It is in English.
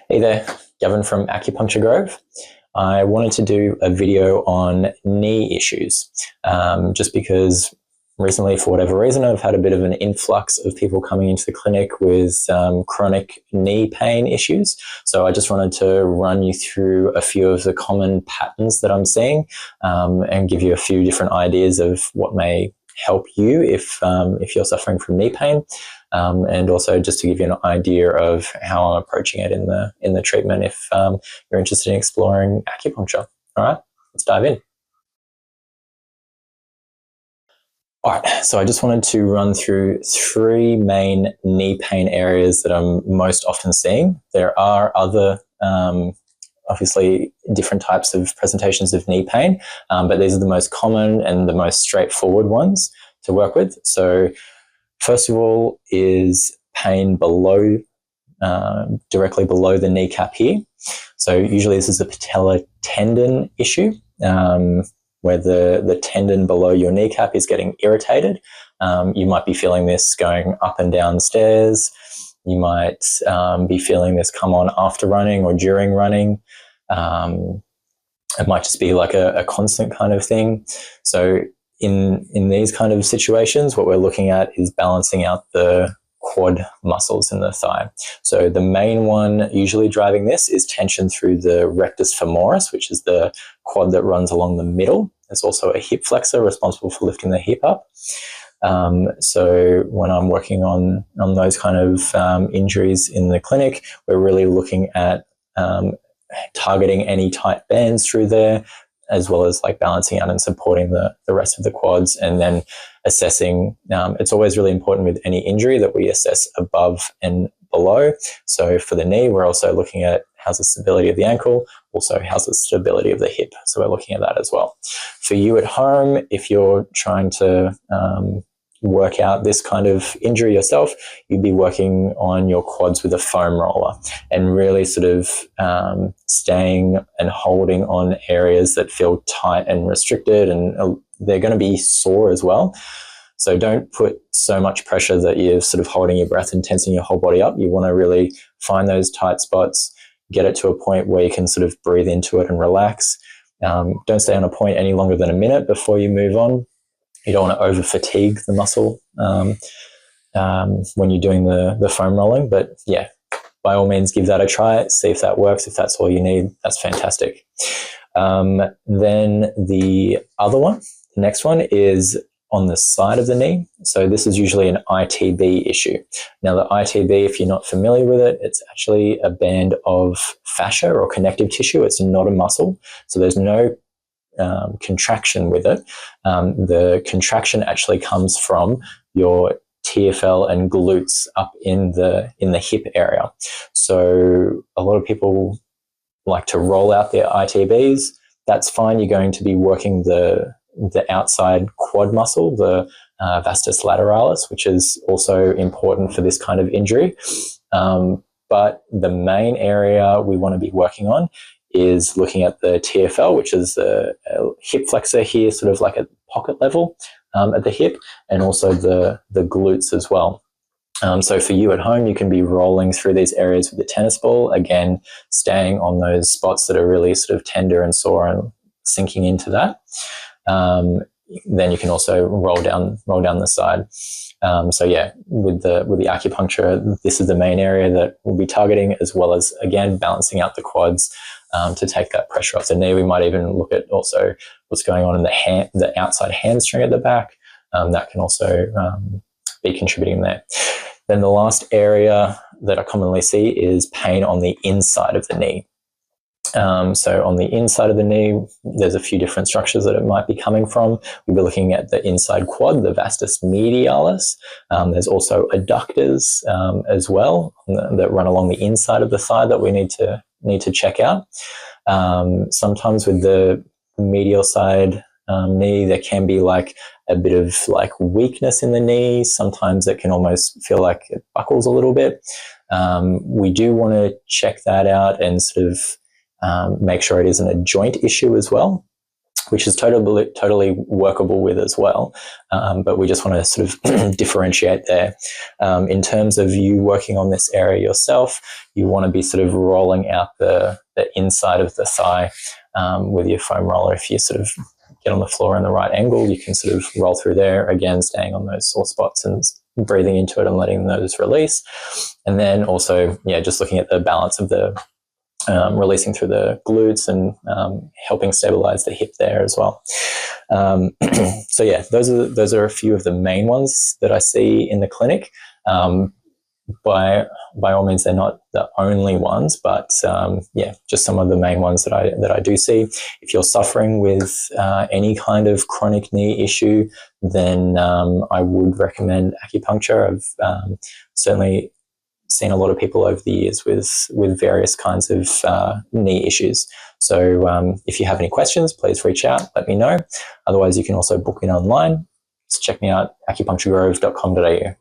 Hey there, Gavin from Acupuncture Grove. I wanted to do a video on knee issues, just because recently, for whatever reason, I've had a bit of an influx of people coming into the clinic with chronic knee pain issues. So I just wanted to run you through a few of the common patterns that I'm seeing, and give you a few different ideas of what may help you if you're suffering from knee pain. And also just to give you an idea of how I'm approaching it in the treatment if you're interested in exploring acupuncture. All right, let's dive in. All right, so I just wanted to run through three main knee pain areas that I'm most often seeing. There are other obviously different types of presentations of knee pain, but these are the most common and the most straightforward ones to work with. So first of all is pain below, directly below the kneecap here. So usually this is a patellar tendon issue, where the tendon below your kneecap is getting irritated. You might be feeling this going up and down stairs. You might be feeling this come on after running or during running. It might just be like a constant kind of thing. So in these kind of situations, what we're looking at is balancing out the quad muscles in the thigh. So the main one usually driving this is tension through the rectus femoris, which is the quad that runs along the middle. It's also a hip flexor responsible for lifting the hip up. So when I'm working on those kind of injuries in the clinic, we're really looking at targeting any tight bands through there, as well as like balancing out and supporting the rest of the quads, and then assessing. It's always really important with any injury that we assess above and below. So for the knee, we're also looking at how's the stability of the ankle, also how's the stability of the hip. So we're looking at that as well. For you at home, if you're trying to work out this kind of injury yourself, you'd be working on your quads with a foam roller and really sort of staying and holding on areas that feel tight and restricted, and they're going to be sore as well. So don't put so much pressure that you're sort of holding your breath and tensing your whole body up. You want to really find those tight spots, get it to a point where you can sort of breathe into it and relax. Don't stay on a point any longer than a minute before you move on. You don't want to over fatigue the muscle when you're doing the foam rolling. But yeah, by all means, give that a try. See if that works. If that's all you need, that's fantastic. Then the other one, the next one is on the side of the knee. So this is usually an ITB issue. Now the ITB, if you're not familiar with it, it's actually a band of fascia or connective tissue. It's not a muscle. So there's no contraction with it. The contraction actually comes from your TFL and glutes up in the hip area. So a lot of people like to roll out their ITBs. That's fine. You're going to be working the outside quad muscle, the vastus lateralis, which is also important for this kind of injury. But the main area we want to be working on is looking at the TFL, which is the hip flexor here, sort of like at pocket level at the hip, and also the glutes as well. So for you at home, you can be rolling through these areas with the tennis ball, again, staying on those spots that are really sort of tender and sore and sinking into that. Then you can also roll down the side. So yeah, with the acupuncture, this is the main area that we'll be targeting, as well as, again, balancing out the quads to take that pressure off the knee. We might even look at also what's going on in the outside hamstring at the back. That can also be contributing there. Then the last area that I commonly see is pain on the inside of the knee. So on the inside of the knee, there's a few different structures that it might be coming from. We'll be looking at the inside quad, the vastus medialis. There's also adductors as well that run along the inside of the thigh that we need to check out. Sometimes with the medial side knee, there can be like a bit of like weakness in the knee. Sometimes it can almost feel like it buckles a little bit. We do want to check that out and sort of make sure it isn't a joint issue as well. which is totally workable with as well. But we just want to sort of differentiate there. In terms of you working on this area yourself, you want to be sort of rolling out the inside of the thigh with your foam roller. If you sort of get on the floor in the right angle, you can sort of roll through there, again, staying on those sore spots and breathing into it and letting those release. And then also, yeah, just looking at the balance of the releasing through the glutes and helping stabilize the hip there as well. So yeah, those are a few of the main ones that I see in the clinic. By all means, they're not the only ones, but yeah, just some of the main ones that I do see. If you're suffering with any kind of chronic knee issue, then I would recommend acupuncture. I've certainly seen a lot of people over the years with various kinds of knee issues. So if you have any questions, please reach out, let me know. Otherwise, you can also book in online. Just check me out, acupuncturegrove.com.au.